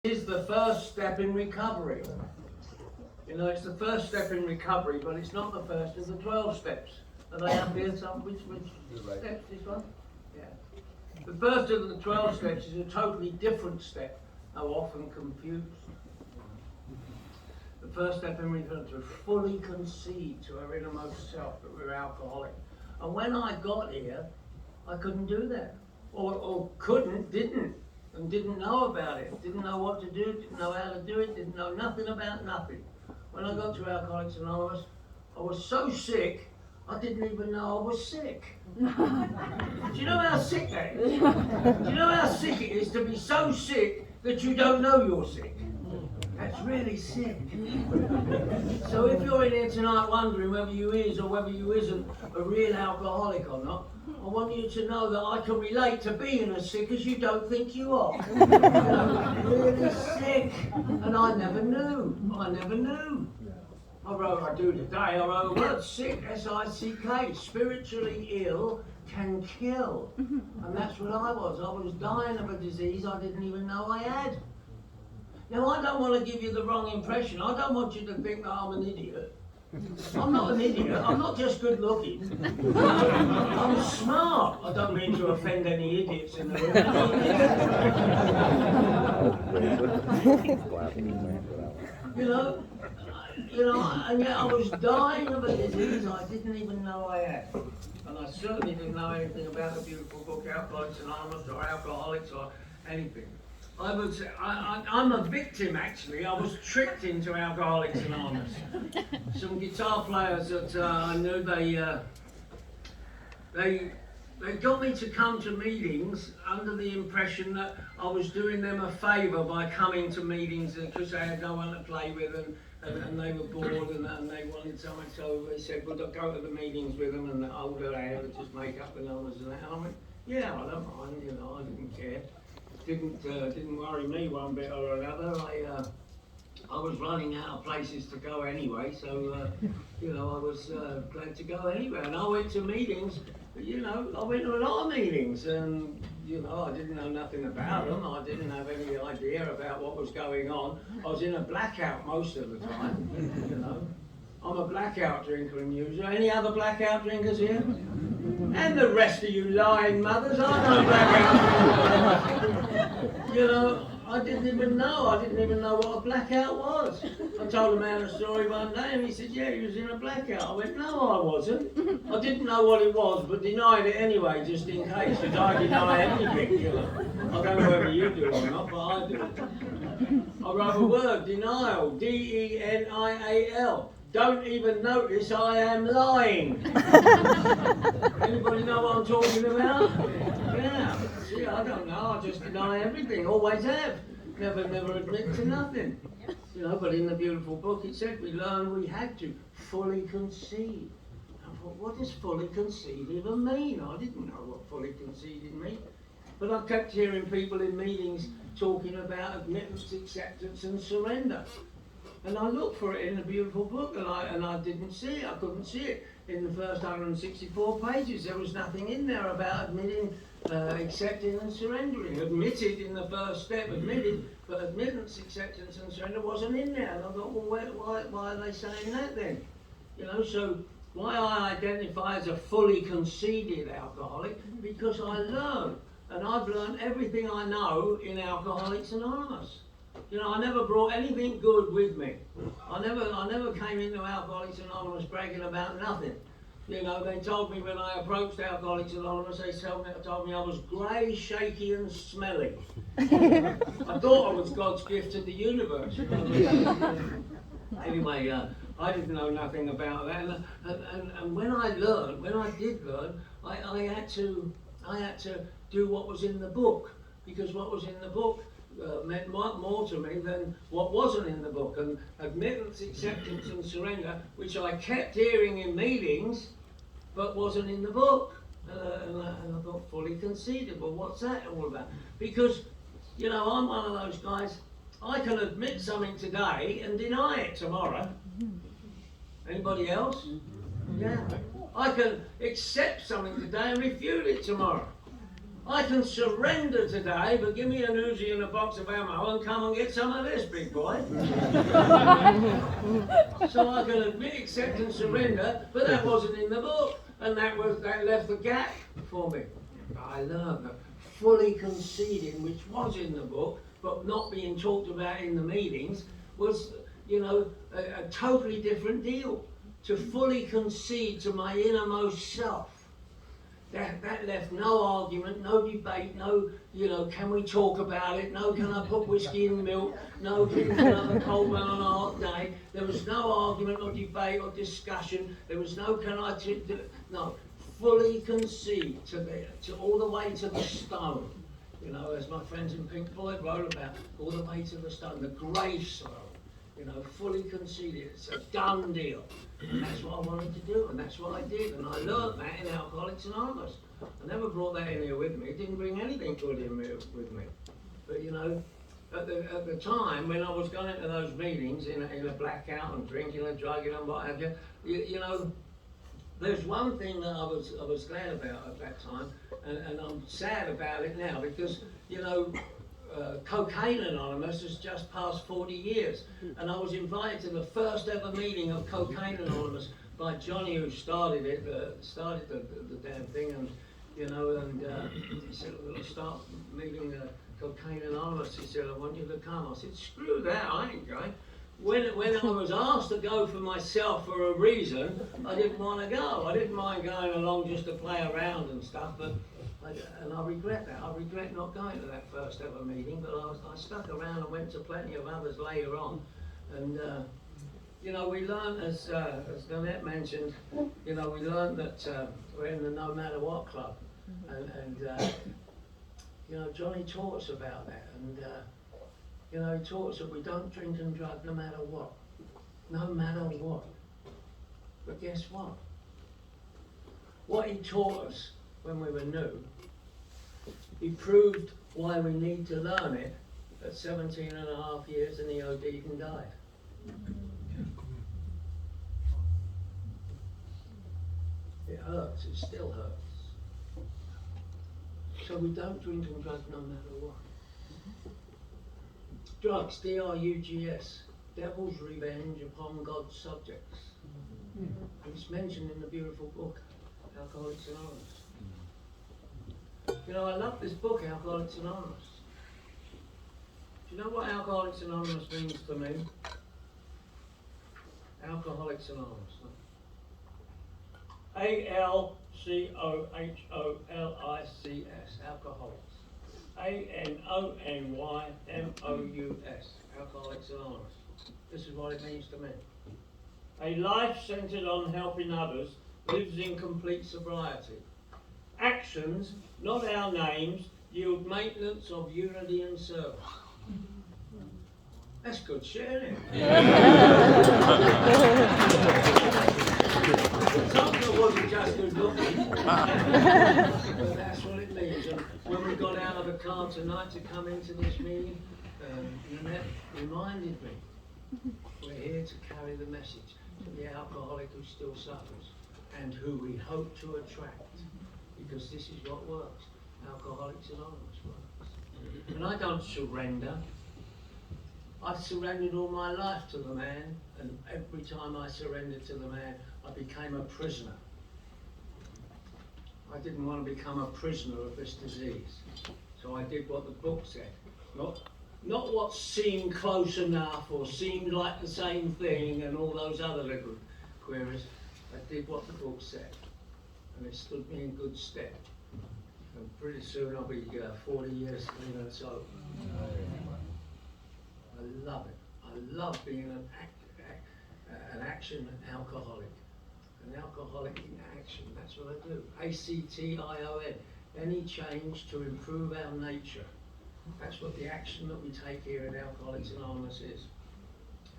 Is the first step in recovery. You know, it's the first step in recovery, but it's not the first of the 12 steps. Are they up here? Which steps? This one? Yeah. The first of the 12 steps is a totally different step, though often confused. The first step in recovery is to fully concede to our innermost self that we're alcoholic. And when I got here, I couldn't do that. Or didn't know about it, didn't know what to do, didn't know how to do it, didn't know nothing about nothing. When I got to Alcoholics Anonymous, I was so sick, I didn't even know I was sick. Do you know how sick that is? Do you know how sick it is to be so sick that you don't know you're sick? That's really sick. So if you're in here tonight wondering whether you is or whether you isn't a real alcoholic or not, I want you to know that I can relate to being as sick as you don't think you are. You know, really sick. And I never knew. I do today, I wrote a word, sick, S-I-C-K, spiritually ill can kill. And that's what I was. I was dying of a disease I didn't even know I had. Now, I don't want to give you the wrong impression. I don't want you to think that I'm an idiot. I'm not an idiot. I'm not just good looking. I'm smart. I don't mean to offend any idiots in the room. And yet I was dying of a disease I didn't even know I had. And I certainly didn't know anything about the beautiful book Alcoholics Anonymous or Alcoholics or anything. I'm a victim, actually. I was tricked into Alcoholics Anonymous. Some guitar players that I knew, they got me to come to meetings under the impression that I was doing them a favour by coming to meetings because they had no one to play with and they were bored and they wanted someone, so they said, well, go to the meetings with them and the older they had just make up the numbers and that. And I went, yeah, I don't mind, I didn't care. Didn't worry me one bit or another. I was running out of places to go anyway, so I was glad to go anywhere. And I went to meetings. I went to a lot of meetings, and I didn't know nothing about them. I didn't have any idea about what was going on. I was in a blackout most of the time. I'm a blackout drinker and user. Any other blackout drinkers here? And the rest of you lying mothers, I'm no blackout drinker. I didn't even know what a blackout was. I told a man a story one day and he said, yeah, he was in a blackout. I went, no, I wasn't. I didn't know what it was, but denied it anyway, just in case, because I deny anything, I don't know whether you do or not, but I do. I wrote a word, denial, D-E-N-I-A-L. Don't even notice I am lying. Anybody know what I'm talking about? Yeah. See, I don't know. I just deny everything. Always have. Never admit to nothing. But in the beautiful book it said we learned we had to fully concede. I thought, what does fully concede even mean? I didn't know what fully conceded meant. But I kept hearing people in meetings talking about admittance, acceptance and surrender. And I looked for it in the beautiful book, and I didn't see it. I couldn't see it in the first 164 pages. There was nothing in there about admitting, accepting, and surrendering. Admitted in the first step, admitted, but admittance, acceptance, and surrender wasn't in there. And I thought, well, why are they saying that then? So why I identify as a fully conceded alcoholic? Because I learned, and I've learned everything I know in Alcoholics Anonymous. I never brought anything good with me. I never came into Alcoholics Anonymous bragging about nothing. They told me when I approached Alcoholics Anonymous, they told me I was grey, shaky and smelly. I thought I was God's gift to the universe. Anyway, I didn't know nothing about that. And when I did learn, I had to do what was in the book, because what was in the book meant more to me than what wasn't in the book. And admittance, acceptance and surrender, which I kept hearing in meetings, but wasn't in the book. And I thought, fully conceded. Well, what's that all about? Because, I'm one of those guys, I can admit something today and deny it tomorrow. Anybody else? Yeah. I can accept something today and refute it tomorrow. I can surrender today, but give me an Uzi and a box of ammo and come and get some of this, big boy. So I can admit, accept and surrender, but that wasn't in the book, and that left the gap for me. I learned that fully conceding, which was in the book, but not being talked about in the meetings, was, a totally different deal. To fully concede to my innermost self. That left no argument, no debate, no, can we talk about it? No, can I put whiskey in milk? No, can I have a cold one on a hot day? There was no argument or debate or discussion. There was no, no, fully concede to all the way to the stone. As my friends in Pink Floyd wrote about, all the way to the stone, the gravestone. Fully conceded. It's a done deal. And that's what I wanted to do, and that's what I did. And I learned that in Alcoholics Anonymous. I never brought that in here with me. It didn't bring anything good in with me. But at the time when I was going to those meetings in a blackout and drinking and drugging and what have you, there's one thing that I was glad about at that time, and I'm sad about it now because Cocaine Anonymous has just passed 40 years, and I was invited to the first ever meeting of Cocaine Anonymous by Johnny, who started it, started the damn thing, and he said, "We'll start meeting Cocaine Anonymous." He said, "I want you to come." I said, "Screw that, I ain't going." When I was asked to go for myself for a reason, I didn't want to go. I didn't mind going along just to play around and stuff, but I regret that. I regret not going to that first ever meeting, but I stuck around and went to plenty of others later on. And, we learned, as Nanette mentioned, we learned that we're in the No Matter What Club. And Johnny taught us about that. And, he taught us that we don't drink and drug no matter what. No matter what. But guess what? What he taught us when we were new, he proved why we need to learn it at 17 and a half years, and he OD'd and died. It hurts, it still hurts. So we don't drink and drug no matter what. Drugs, D-R-U-G-S, devil's revenge upon God's subjects. It's mentioned in the beautiful book, Alcoholics Anonymous. I love this book, Alcoholics Anonymous. Do you know what Alcoholics Anonymous means to me? Alcoholics Anonymous. A-L-C-O-H-O-L-I-C-S, Alcoholics. A-N-O-N-Y-M-O-U-S, Alcoholics Anonymous. This is what it means to me. A life centered on helping others lives in complete sobriety. Actions, not our names, yield maintenance of unity and service. That's good shit, isn't it? Something wasn't just good looking. But that's what it means. And when we got out of the car tonight to come into this meeting, Nanette reminded me, we're here to carry the message to the alcoholic who still suffers and who we hope to attract. Because this is what works. Alcoholics Anonymous works. And I don't surrender. I've surrendered all my life to the man, and every time I surrendered to the man, I became a prisoner. I didn't want to become a prisoner of this disease. So I did what the book said. Not what seemed close enough or seemed like the same thing and all those other little queries. I did what the book said. And it stood me in good stead. And pretty soon I'll be 40 years clean and sober. I love it. I love being an action alcoholic. An alcoholic in action, that's what I do. A-C-T-I-O-N. Any change to improve our nature. That's what the action that we take here in Alcoholics Anonymous is.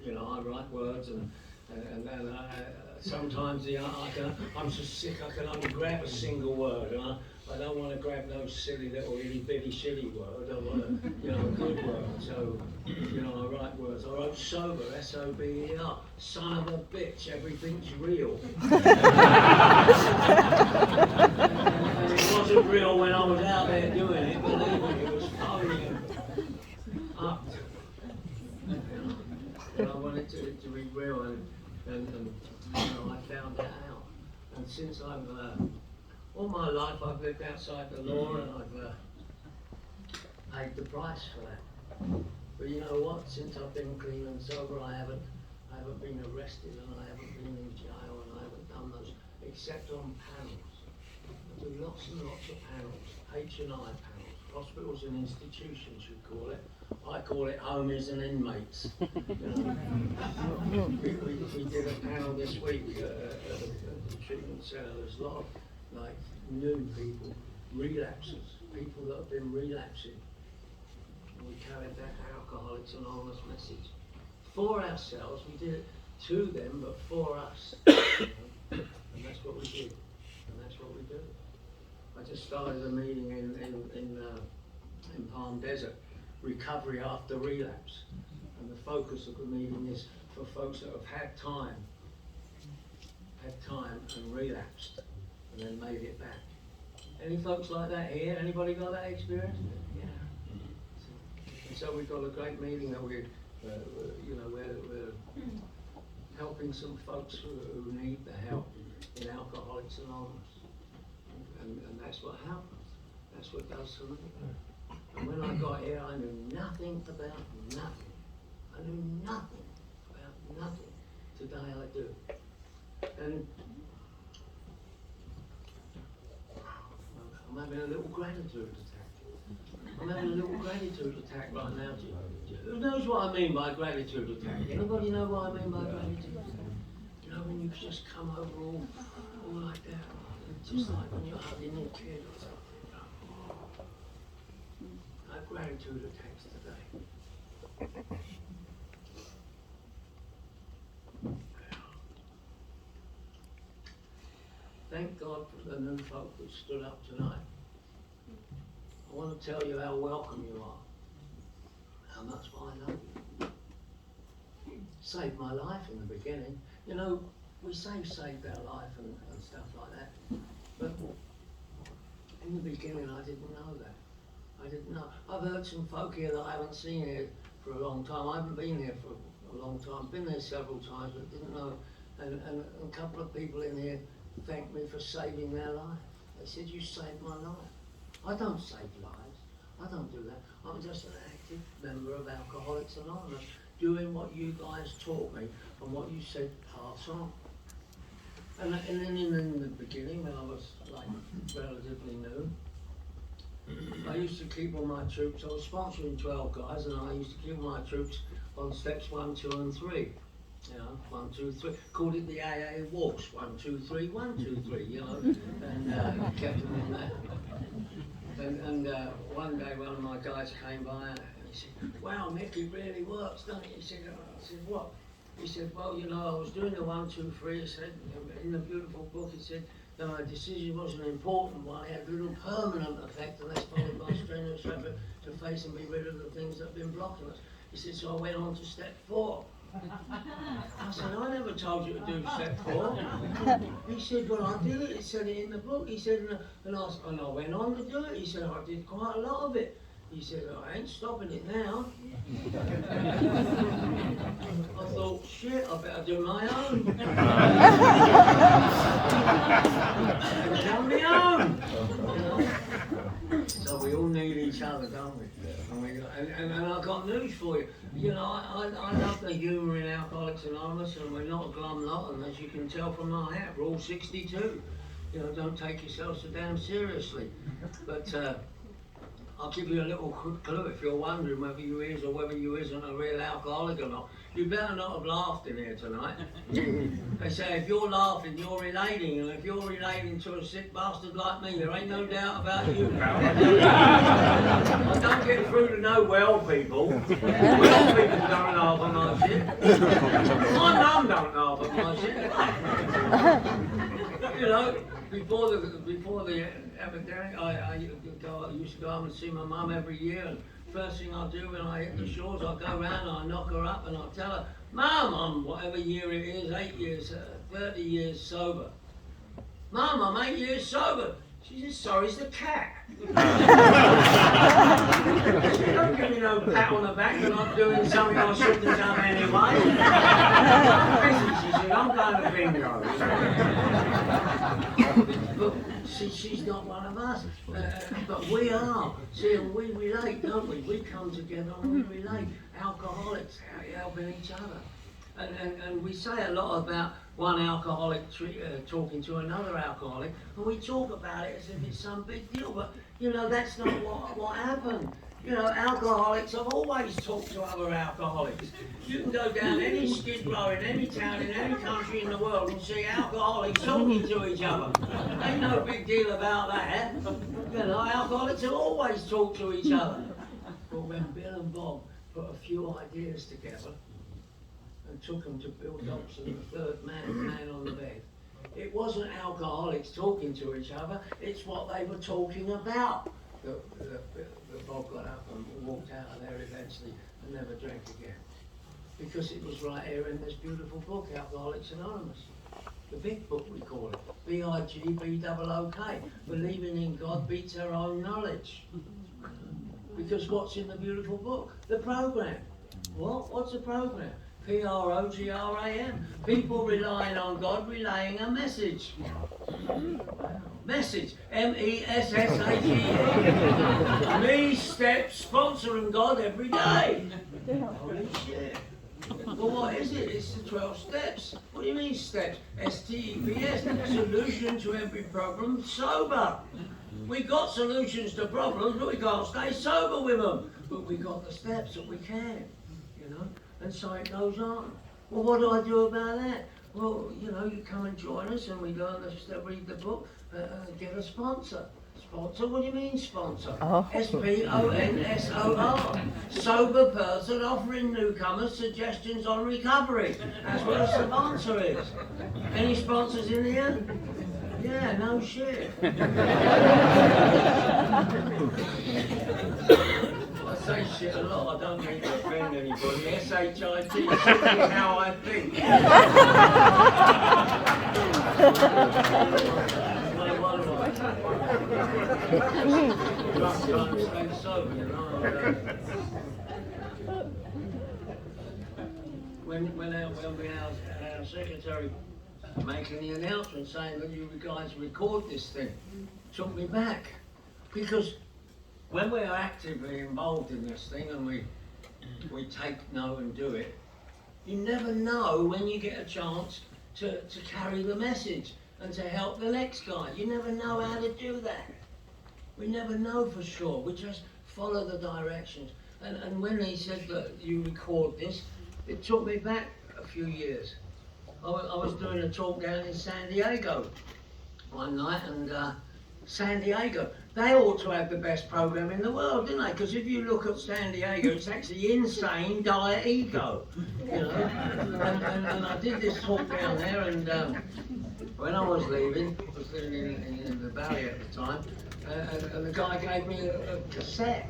I write words and sometimes I'm so sick I can only grab a single word, and I don't want to grab no silly little itty bitty shitty word. I want a good word. So I write right words. I wrote sober, S-O-B-E-R. Son of a bitch, everything's real. And it wasn't real when I was out there doing it, believe me, it was phony and up. And I wanted to be real, and I found that out. And since I've, all my life I've lived outside the law, and I've paid the price for that. But you know what? Since I've been clean and sober, I haven't been arrested, and I haven't been in jail, and I haven't done those, except on panels. I do lots and lots of panels, H&I panels, hospitals and institutions, you call it. I call it homies and inmates. We did a panel this week at the treatment centre. There's a lot of like new people, relapsers, people that have been relapsing. And we carried that Alcoholics Anonymous message for ourselves. We did it to them, but for us. And that's what we did, and that's what we do. I just started a meeting in Palm Desert, recovery after relapse, and the focus of the meeting is for folks that have had time and relapsed, and then made it back. Any folks like that here? Anybody got that experience? Yeah. And so we've got a great meeting that we're helping some folks who need the help in Alcoholics Anonymous, and that's what happens. That's what does for me. And when I got here, I knew nothing about nothing. I knew nothing about nothing. Today I do. And I'm having a little gratitude attack. I'm having a little gratitude attack right now. Who knows what I mean by gratitude attack? Anybody know what I mean by gratitude attack? You know, when you just come over all like that, just like when you're hugging your kid or something. I have gratitude attacks today. Thank God for the new folk that stood up tonight. I want to tell you how welcome you are, how much I love you. Saved my life in the beginning. You know, we say saved our life and stuff like that, but in the beginning I didn't know that. I didn't know. I've heard some folk here that I haven't seen here for a long time. I haven't been here for a long time. Been there several times, but didn't know. And a couple of people in here thanked me for saving their life. They said, "You saved my life." I don't save lives. I don't do that. I'm just an active member of Alcoholics Anonymous, doing what you guys taught me and what you said pass on. And then in the beginning, when I was like relatively new, I used to keep all my troops. I was sponsoring 12 guys, and I used to keep all my troops on steps 1, 2, and 3. You know, 1, 2, 3. Called it the AA walks. 1, 2, 3, 1, 2, 3. You know, and kept them in that. And one day, one of my guys came by and he said, "Wow, Micky, it really works, doesn't it?" He said, I said, "What?" He said, "Well, you know, I was doing the 1, 2, 3. He said, in the beautiful book, he said, that my decision was an important one. It had a little permanent effect, and that's followed by strenuous effort to face and be rid of the things that have been blocking us." He said, "So I went on to step 4. I said, "I never told you to do step 4. He said, "Well, I did it." He said it in the book. He said, and I went on to do it. He said, "I did quite a lot of it." He said, "I ain't stopping it now." I thought, shit, I better do my own. On my own. You know? So we all need each other, don't we? And I've got news for you. You know, I love the humour in Alcoholics Anonymous, and we're not a glum lot, and as you can tell from my hat, we're all 62. You know, don't take yourselves so damn seriously. But I'll give you a little clue if you're wondering whether you is or whether you isn't a real alcoholic or not. You better not have laughed in here tonight. They say if you're laughing, you're relating, and if you're relating to a sick bastard like me, there ain't no doubt about you, pal. I don't get through to no well people. Well people don't laugh at my shit. My mum don't laugh at my shit. You know, before the epidemic, I used to go up and see my mum every year, and first thing I do when I hit the shores, I go round and I knock her up and I tell her, Mum, I'm whatever year it is, 8 years, 30 years sober. Mum, I'm 8 years sober. She says, so's the cat. She don't give me no pat on the back that I'm doing something I shouldn't have done anyway. She said, I'm going to bingo. But she's not one of us. But we are. See, and we relate, don't we? We come together and we relate. Alcoholics helping each other. And we say a lot about one alcoholic talking to another alcoholic, and we talk about it as if it's some big deal, but you know, that's not what happened. You know, alcoholics have always talked to other alcoholics. You can go down any skid row in any town, in any country in the world and see alcoholics talking to each other. Ain't no big deal about that. You know, alcoholics have always talked to each other. But when Bill and Bob put a few ideas together, and took them to Bill Dobson, the third man on the bed. It wasn't alcoholics talking to each other, it's what they were talking about. Bob got up and walked out of there eventually and never drank again. Because it was right here in this beautiful book, Alcoholics Anonymous. The big book we call it, B-I-G-B-O-O-K. Believing in God beats our own knowledge. Because what's in the beautiful book? The program. What? What's the program? P-R-O-G-R-A-M. People relying on God, relaying a message. Message. M-E-S-S-A-G-E. Me, steps, sponsoring God every day. Holy shit. Well, what is it? It's the 12 steps. What do you mean steps? S-T-E-P-S. Solution to every problem, sober. We got solutions to problems, but we can't stay sober with them. But we got the steps that we can, you know. And so it goes on. Well, what do I do about that? Well, you know, you come and join us and we learn to read the book, get a sponsor. Sponsor? What do you mean sponsor? Oh. S-P-O-N-S-O-R. Sober person offering newcomers suggestions on recovery. That's what a sponsor is. Any sponsors in here? Yeah, no shit. I say shit a lot, I don't mean to offend anybody. S-H-I-T, is how I think. When our secretary making the announcement saying that you guys record this thing, took me back. Because when we are actively involved in this thing and we take note and do it, you never know when you get a chance to carry the message and to help the next guy. You never know how to do that. We never know for sure. We just follow the directions. And when he said that you record this, it took me back a few years. I was doing a talk down in San Diego one night, and San Diego, they ought to have the best program in the world, don't they? Because if you look at San Diego, it's actually insane diet ego, you know. And I did this talk down there, and when I was leaving, I was living in the valley at the time, and the guy gave me a cassette.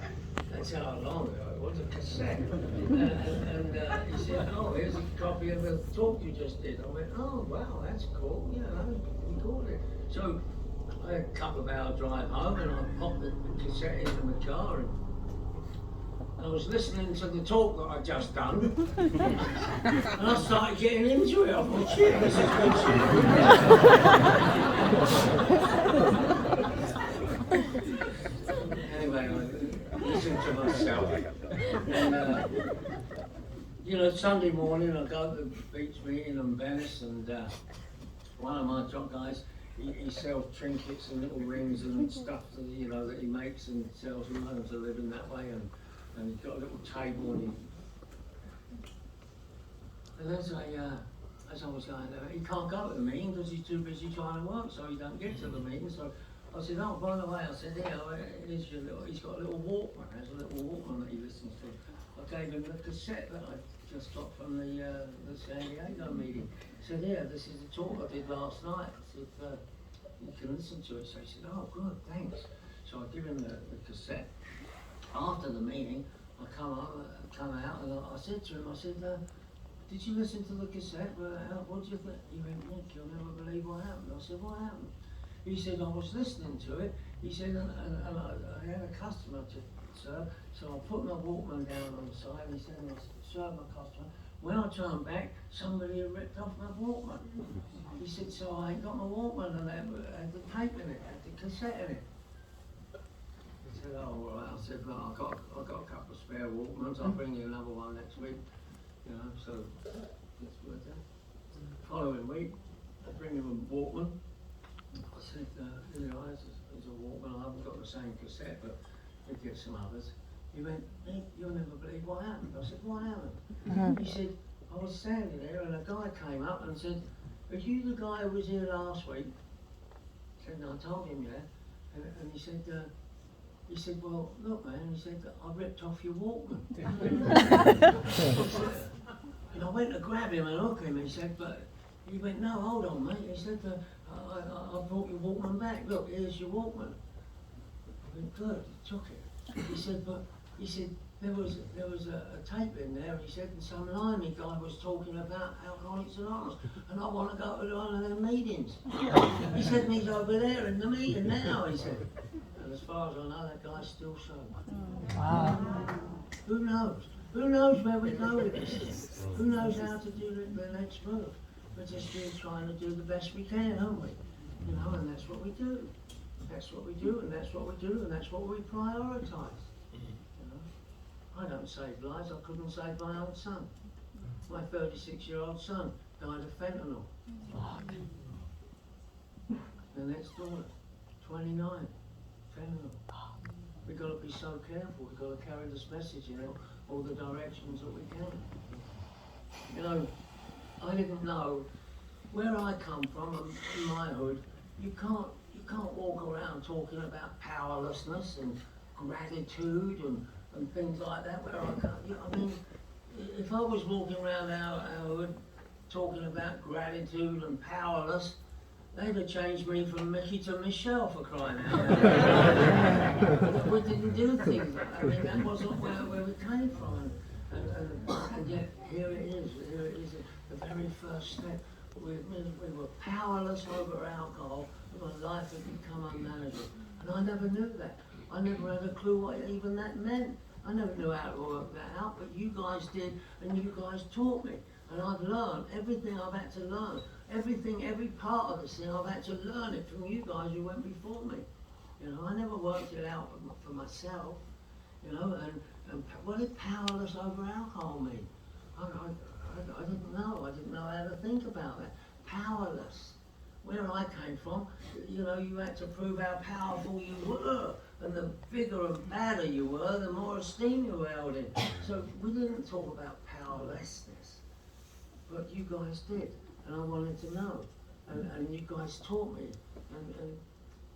That's how long ago it was, a cassette. And he said, oh, here's a copy of the talk you just did. I went, oh, wow, that's cool. Yeah, I recorded it. So I had a couple of hour drive home and I popped the cassette into my car and I was listening to the talk that I'd just done and I started getting into it. I thought, shit, this is good shit. Anyway, I listened to myself. And, you know, Sunday morning I go to the beach meeting in Venice and one of my top guys, he sells trinkets and little rings and stuff that, you know, that he makes and sells and earns a living that way, and he's got a little table and as I was going there, he can't go to the meeting because he's too busy trying to work, so he don't get to the meeting. So I said, oh, by the way, I said, here, here's your little, he's got a little Walkman, there's a little Walkman that he listens to. I gave him the cassette that I just got from the San Diego meeting. He said, yeah, this is the talk I did last night. I said, you can listen to it. So he said, oh, good, thanks. So I give him the cassette. after the meeting, I come out and I said to him, I said, did you listen to the cassette? What do you think? He went, Nick, you'll never believe what happened. I said, what happened? He said, I was listening to it. He said, and I had a customer to serve, so I put my Walkman down on the side, and he said, I served my customer. When I turned back, somebody had ripped off my Walkman. He said, so I ain't got my Walkman, and it had the tape in it, had the cassette in it. He said, oh, all right. I said, well, I got a couple of spare Walkmans. I'll bring you another one next week. You know, so that's what I did. Following week, I bring him a Walkman. I said, you know, there's a Walkman. I haven't got the same cassette, but he'll get some others. He went, Nick, you'll never believe what happened. I said, what happened? He said, I was standing there and a guy came up and said, are you the guy who was here last week? I said, no, I told him, yeah. And he said, well, look, man, he said, I ripped off your Walkman. And I went to grab him and hook him, he said, but he went, no, hold on, mate. He said, I brought your Walkman back. Look, here's your Walkman. I went, good, he took it. He said, but, he said, there was a tape in there, he said, and some limey guy was talking about Alcoholics Anonymous, and I want to go to one of their meetings. He said, he's over there in the meeting now, he said. And as far as I know, that guy's still sober. Wow. Who knows? Who knows where we go with this? Who knows how to do the next move? We're just still trying to do the best we can, aren't we? You know, and that's what we do. That's what we do, and that's what we do, and that's what we prioritise. You know, I don't save lives. I couldn't save my own son. My 36-year-old son died of fentanyl. The next daughter, 29, fentanyl. We've got to be so careful. We've got to carry this message in all the directions that we can. You know, I didn't know where I come from in my hood. You can't walk around talking about powerlessness and gratitude and things like that. Where I come, you know, I mean, if I was walking around our hood talking about gratitude and powerless, they'd have changed me from Micky to Michelle, for crying out loud. We didn't do things. I mean, that wasn't where we came from. And yet, here it is, the very first step. We were powerless over alcohol, and my life had become unmanageable. And I never knew that. I never had a clue what even that meant. I never knew how to work that out, but you guys did, and you guys taught me. And I've learned everything I've had to learn. Every part of this thing, I've had to learn it from you guys who went before me. You know, I never worked it out for myself. You know, and what did powerless over alcohol mean? I didn't know. I didn't know how to think about that. Powerless. Where I came from, you know, you had to prove how powerful you were, and the bigger and badder you were, the more esteem you were held in. So we didn't talk about powerlessness, but you guys did, and I wanted to know, and you guys taught me, and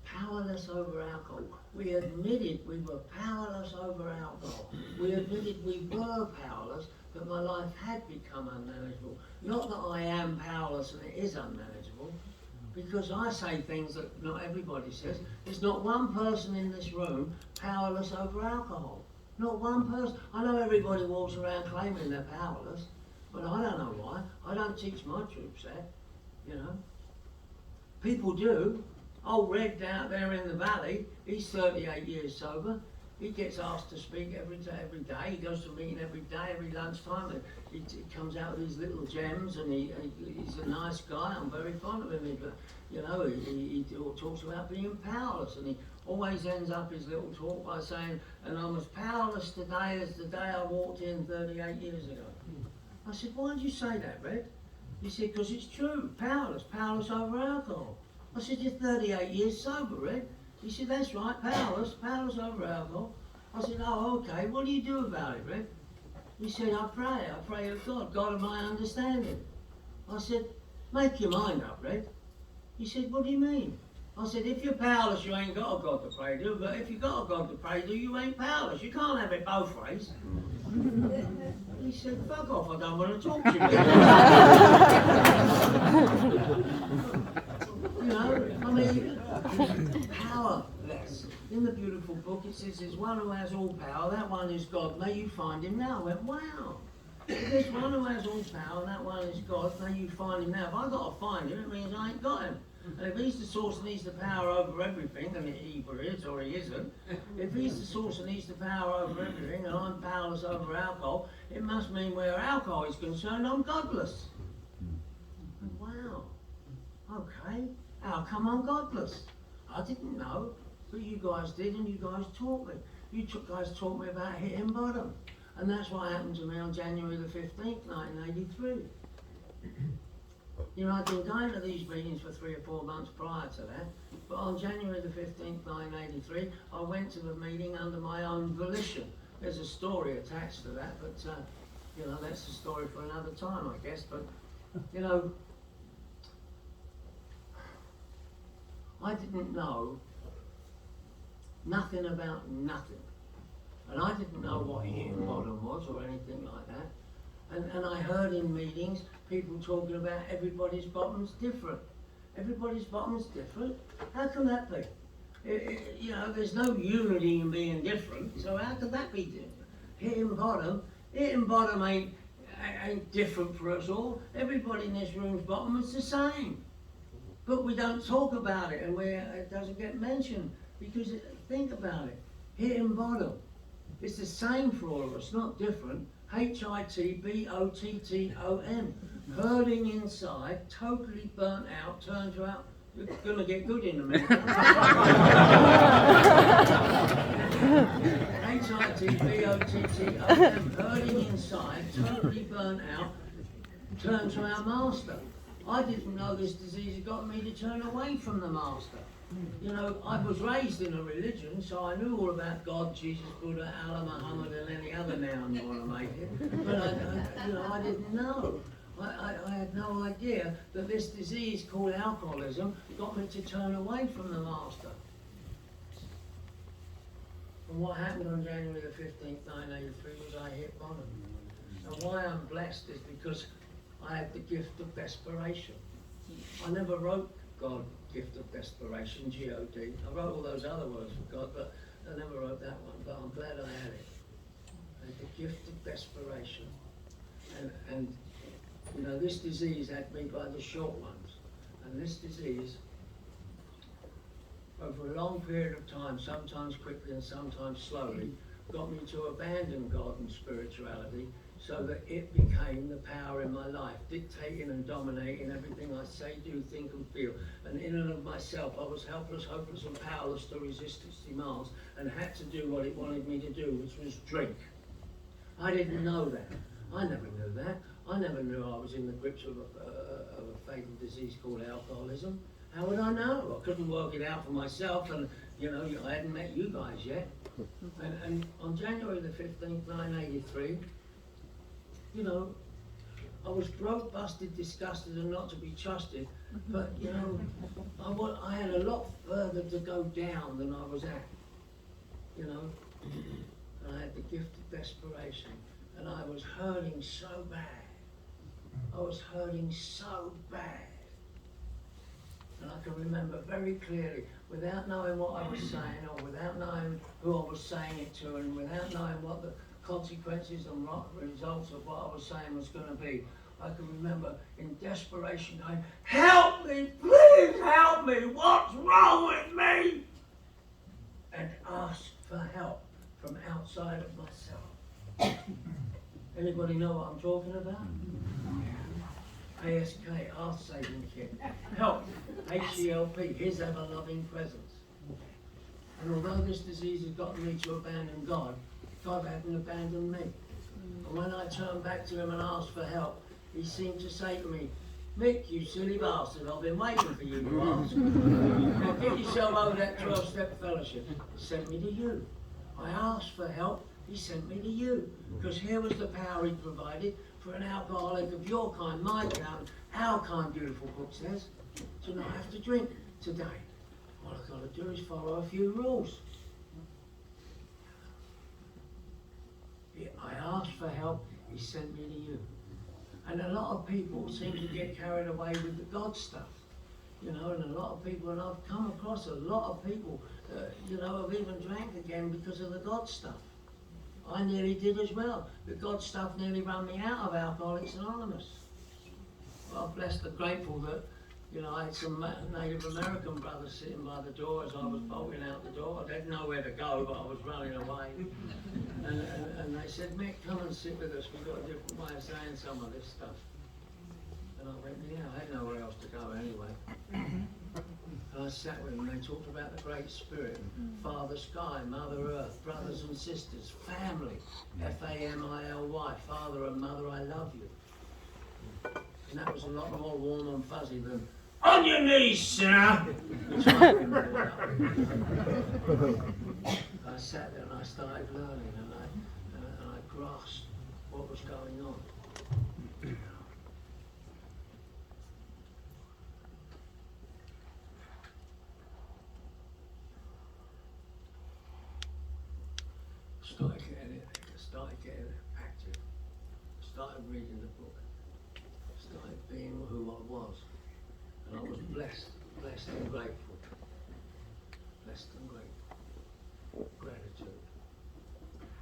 powerless over alcohol. We admitted we were powerless over alcohol. We admitted we were powerless, that my life had become unmanageable. Not that I am powerless and it is unmanageable, because I say things that not everybody says. There's not one person in this room powerless over alcohol. Not one person. I know everybody walks around claiming they're powerless, but I don't know why. I don't teach my troops that, you know. People do. Old Red down there in the valley, he's 38 years sober. He gets asked to speak every day. He goes to a meeting every day, every lunchtime. And he comes out with his little gems, and he's a nice guy. I'm very fond of him. But you know, he talks about being powerless, and he always ends up his little talk by saying, "And I'm as powerless today as the day I walked in 38 years ago." I said, "Why did you say that, Red?" He said, "Because it's true. Powerless over alcohol." I said, "You're 38 years sober, Red." He said, "That's right, powerless over alcohol." I said, "Oh, okay, what do you do about it, Red?" He said, I pray to God of my understanding." I said, "Make your mind up, Red." He said, "What do you mean?" I said, "If you're powerless, you ain't got a God to pray to, but if you got a God to pray to, you ain't powerless. You can't have it both ways." He said, "Fuck off, I don't want to talk to you." You know, I mean, power. less. In the beautiful book it says there's one who has all power, that one is God, may you find him now. I went, wow. If there's one who has all power and that one is God, may you find him now. If I've got to find him, it means I ain't got him. And if he's the source and he's the power over everything, and he either is or he isn't, if he's the source and he's the power over everything, and I'm powerless over alcohol, it must mean where alcohol is concerned, I'm godless. And wow, okay, how come I'm godless? I didn't know, but you guys did, and you guys taught me. You guys taught me about hitting bottom. And that's what happened to me on January the 15th, 1983. You know, I'd been going to these meetings for 3 or 4 months prior to that, but on January the 15th, 1983, I went to the meeting under my own volition. There's a story attached to that, but, you know, that's a story for another time, I guess. But, you know, I didn't know nothing about nothing. And I didn't know what hitting bottom was or anything like that. And I heard in meetings people talking about everybody's bottom's different. Everybody's bottom's different? How can that be? You know, there's no unity in being different, so how could that be different? Hitting bottom ain't different for us all. Everybody in this room's bottom is the same. But we don't talk about it, and it doesn't get mentioned, because think about it. Hitting bottom. It's the same for all of us, not different. HITBOTTOM. Hurting inside, totally burnt out, turns you out. You're going to get good in a minute. HITBOTTOM. Hurting inside, totally burnt out, turn to our master. I didn't know this disease had got me to turn away from the master. You know, I was raised in a religion, so I knew all about God, Jesus, Buddha, Allah, Muhammad, and any other noun you want to make it. But I didn't know. I had no idea that this disease called alcoholism got me to turn away from the master. And what happened on January the 15th, 1983 was I hit bottom. And why I'm blessed is because I had the gift of desperation. I never wrote God, gift of desperation, G-O-D. I wrote all those other words for God, but I never wrote that one, but I'm glad I had it. I had the gift of desperation. And you know, this disease had me by the short ones. And this disease, over a long period of time, sometimes quickly and sometimes slowly, got me to abandon God and spirituality, so that it became the power in my life, dictating and dominating everything I say, do, think and feel. And in and of myself, I was helpless, hopeless and powerless to resist its demands, and had to do what it wanted me to do, which was drink. I didn't know that. I never knew that. I never knew I was in the grips of a fatal disease called alcoholism. How would I know? I couldn't work it out for myself, and you know, I hadn't met you guys yet. And on January the 15th, 1983, you know, I was broke, busted, disgusted, and not to be trusted. But you know, I had a lot further to go down than I was at. You know, and I had the gift of desperation, and I was hurting so bad. I was hurting so bad. And I can remember very clearly, without knowing what I was saying, or without knowing who I was saying it to, and without knowing what the consequences and results of what I was saying was going to be, I can remember in desperation going, "Help me, please help me, what's wrong with me?" And ask for help from outside of myself. Anybody know what I'm talking about? ASK, Earth Saving Kit. Help, H-E-L-P, His ever-loving presence. And although this disease has gotten me to abandon God, God hadn't abandoned me. And when I turned back to him and asked for help, he seemed to say to me, "Mick, you silly bastard, I've been waiting for you to ask. Now get yourself over that 12-step fellowship." He sent me to you. I asked for help, he sent me to you. Because here was the power he provided for an alcoholic of your kind, my kind, our kind, beautiful book says, to not have to drink today. All I've got to do is follow a few rules. I asked for help, he sent me to you. And a lot of people seem to get carried away with the God stuff. You know, and a lot of people, and I've come across a lot of people you know, I've even drank again because of the God stuff. I nearly did as well. The God stuff nearly ran me out of Alcoholics Anonymous. Well, I'm blessed and grateful that, you know, I had some Native American brothers sitting by the door as I was bolting out the door. I didn't know where to go, but I was running away. And they said, Mick, come and sit with us. We've got a different way of saying some of this stuff. And I went, yeah, I had nowhere else to go anyway. And I sat with them and they talked about the Great Spirit, Father Sky, Mother Earth, brothers and sisters, family, Family, Father and Mother, I love you. And that was a lot more warm and fuzzy than, on your knees, sinner! Which I've been brought up with. I sat there and I started learning and I grasped what was going on. Started getting active, started reading the book, started being who I was, and I was blessed and grateful, gratitude.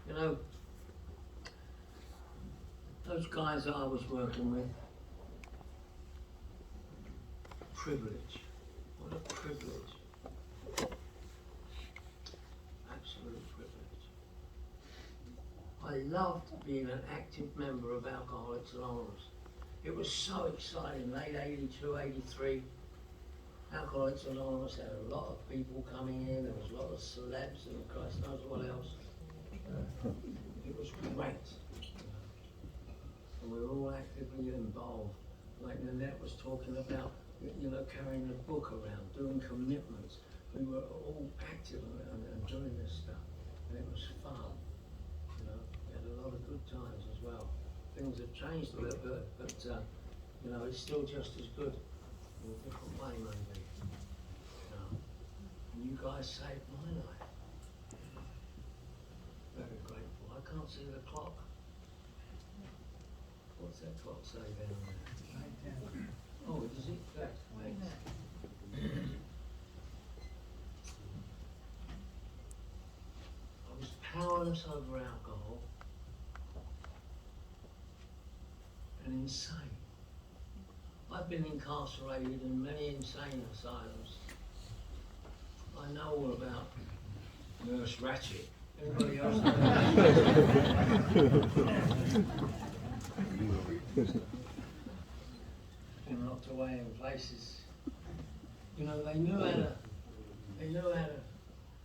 You know, those guys that I was working with, privilege, what a privilege, absolute privilege. I loved being an active member of Alcoholics Anonymous. It was so exciting, late 82, 83. Alcoholics Anonymous had a lot of people coming in, there was a lot of celebs and Christ knows what else. It was great. And we were all actively involved. Like Nanette was talking about, you know, carrying the book around, doing commitments. We were all active and doing this stuff. And it was fun. A lot of good times as well. Things have changed a little bit, but you know, it's still just as good in a different way, maybe. You know, and you guys saved my life. Very grateful. I can't see the clock. What's that clock say down there? Oh, does it? Thanks. I was powerless over alcohol. And insane. I've been incarcerated in many insane asylums. I know all about Nurse Ratchet. Anybody else know been locked away in places. You know, they knew how to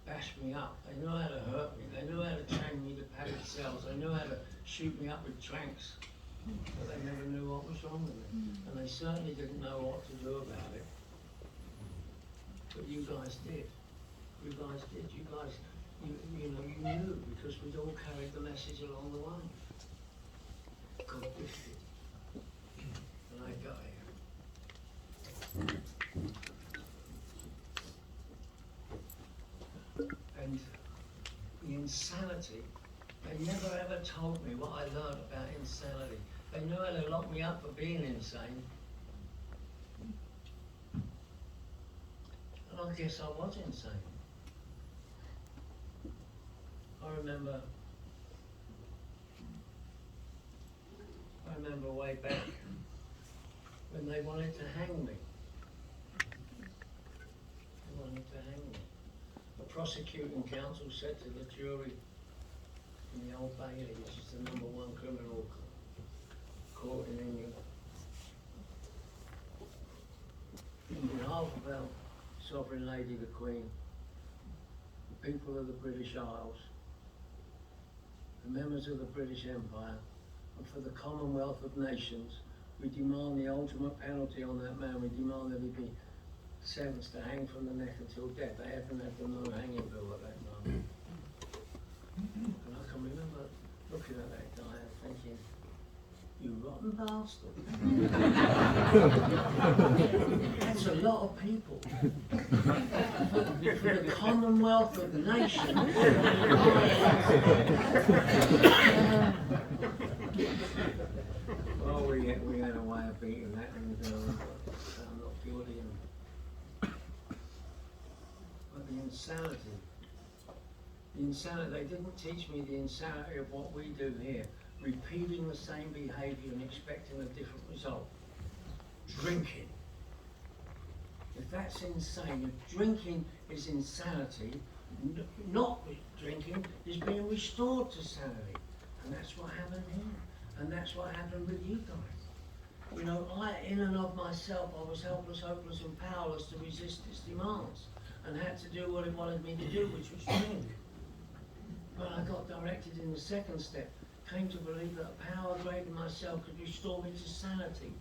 bash me up. They knew how to hurt me. They knew how to chain me to padded cells. They knew how to shoot me up with tranks. But they never knew what was wrong with me. And they certainly didn't know what to do about it. But you guys did. You guys did. You guys, you know, you knew because we'd all carried the message along the way. God gifted. And I got here. And the insanity, they never ever told me what I learned about insanity. They knew how to lock me up for being insane. And I guess I was insane. I remember way back when they wanted to hang me. They wanted to hang me. The prosecuting counsel said to the jury in the Old Bailey, which is the #1 criminal court in England, on behalf of our Sovereign Lady the Queen, the people of the British Isles, the members of the British Empire, and for the Commonwealth of Nations, we demand the ultimate penalty on that man. We demand that he be sentenced to hang from the neck until death. They haven't had the no hanging bill at that moment. And I can remember looking at that guy and thinking, you rotten bastard. That's a lot of people. For the Commonwealth of Nations. Well, we had a way of beating that, and I'm not guilty. But the insanity. The insanity, they didn't teach me the insanity of what we do here. Repeating the same behaviour and expecting a different result. Drinking. If that's insane, if drinking is insanity, not drinking is being restored to sanity. And that's what happened here. And that's what happened with you guys. You know, in and of myself, I was helpless, hopeless and powerless to resist its demands and had to do what it wanted me to do, which was drink. But I got directed in the second step, came to believe that a power greater than myself could restore me to sanity.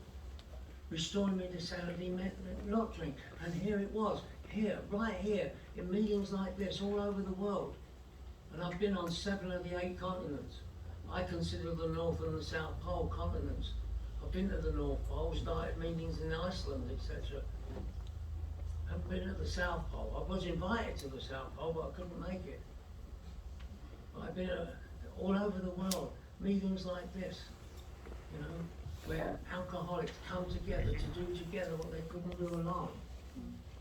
Restoring me to sanity meant not drink. And here it was, here, right here, in meetings like this all over the world. And I've been on 7 of the 8 continents. I consider the North and the South Pole continents. I've been to the North Pole, started meetings in Iceland, etc. I've been at the South Pole. I was invited to the South Pole, but I couldn't make it. I've been all over the world, meetings like this, you know, where alcoholics come together to do together what they couldn't do alone.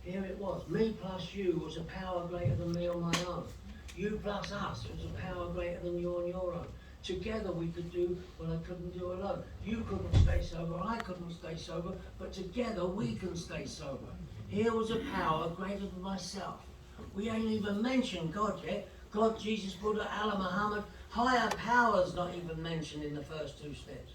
Here it was, me plus you was a power greater than me on my own. You plus us was a power greater than you on your own. Together we could do what I couldn't do alone. You couldn't stay sober, I couldn't stay sober, but together we can stay sober. Here was a power greater than myself. We ain't even mentioned God yet. God, Jesus, Buddha, Allah, Muhammad, higher powers not even mentioned in the first 2 steps.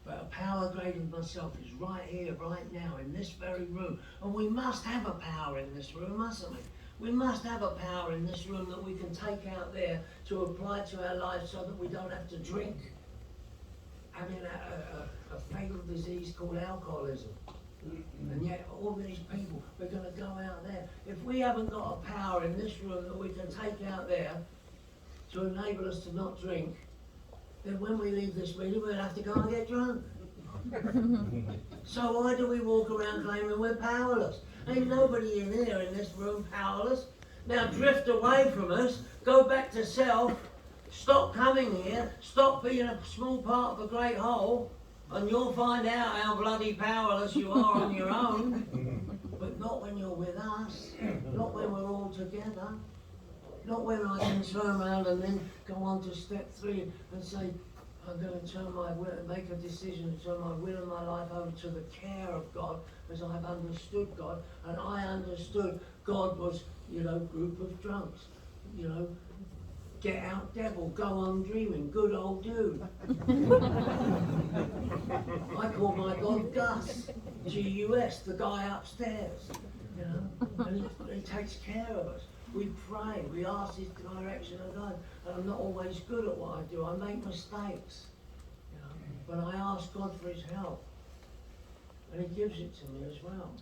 But a power greater than myself is right here, right now, in this very room. And we must have a power in this room, mustn't we? We must have a power in this room that we can take out there to apply to our lives so that we don't have to drink. Having a fatal disease called alcoholism. And yet all these people, we're going to go out there. If we haven't got a power in this room that we can take out there to enable us to not drink, then when we leave this meeting, we'll have to go and get drunk. So why do we walk around claiming we're powerless? Ain't nobody in here in this room powerless. Now drift away from us, go back to self, stop coming here, stop being a small part of a great whole, and you'll find out how bloody powerless you are on your own. But not when you're with us, not when we're all together. Not when I can turn around and then go on to step 3 and say, I'm going to turn my will, make a decision to turn my will and my life over to the care of God, as I've understood God. And I understood God was, you know, group of drunks, you know, get out devil, go on dreaming, good old dude. I call my God Gus, G-U-S, the guy upstairs, you know, and he takes care of us. We pray, we ask his direction of God, and I'm not always good at what I do. I make mistakes, you know, but I ask God for his help, and he gives it to me as well.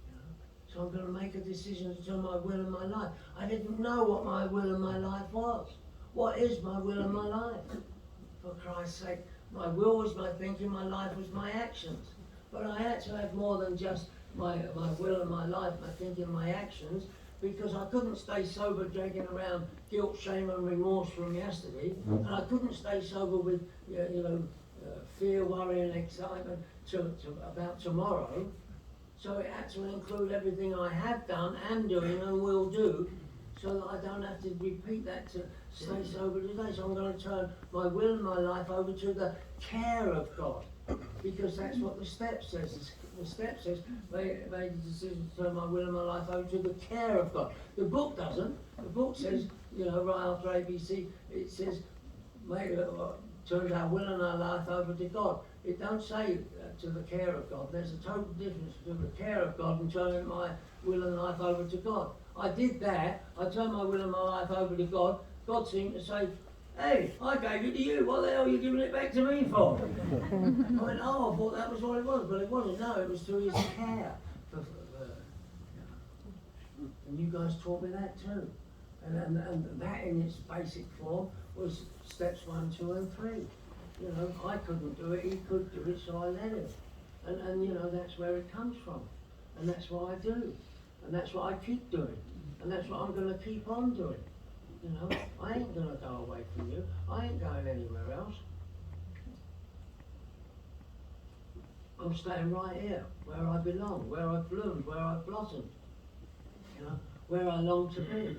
You know? So I'm going to make a decision to turn my will and my life. I didn't know what my will and my life was. What is my will and my life? For Christ's sake, my will was my thinking, my life was my actions. But I had to have more than just my will and my life, my thinking, my actions, because I couldn't stay sober dragging around guilt, shame and remorse from yesterday, and I couldn't stay sober with fear, worry and excitement about tomorrow. So it had to include everything I have done, am doing and will do, so that I don't have to repeat that to stay sober today. So I'm going to turn my will and my life over to the care of God, because that's what the step says. The step says, made a decision to turn my will and my life over to the care of God. The book doesn't. The book says, you know, right after ABC, it says, turn our will and our life over to God. It don't say to the care of God. There's a total difference between the care of God and turning my will and life over to God. I did that. I turned my will and my life over to God. God seemed to say, hey, I gave it to you. What the hell are you giving it back to me for? I went, oh, I thought that was what it was. But it wasn't. No, it was through his care. And you guys taught me that too. And that in its basic form was steps 1, 2 and 3. You know, I couldn't do it, he could do it, so I let him. And you know, that's where it comes from. And that's what I do. And that's what I keep doing. And that's what I'm going to keep on doing. You know, I ain't going to go away from you. I ain't going anywhere else. I'm staying right here, where I belong, where I've bloomed, where I've blossomed. You know, where I long to be.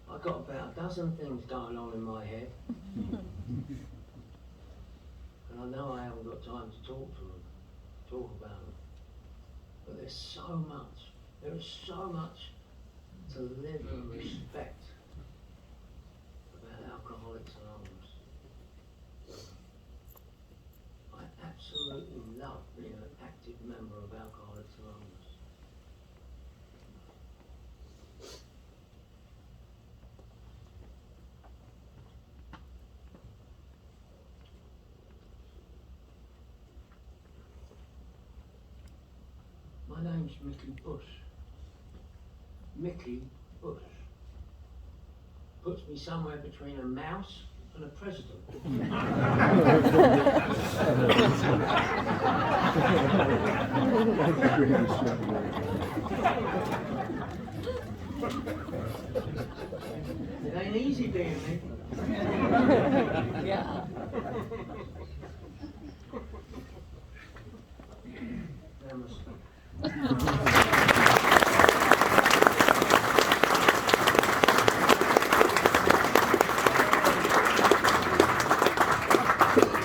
I've got about a dozen things going on in my head. And I know I haven't got time to talk about them. But there's so much, there is so much to live and respect about Alcoholics Anonymous. I absolutely love being an active member of Alcoholics Anonymous. My name's Micky Bush. Micky Bush. Puts me somewhere between a mouse and a president. It ain't easy being me. Yeah. Namaste.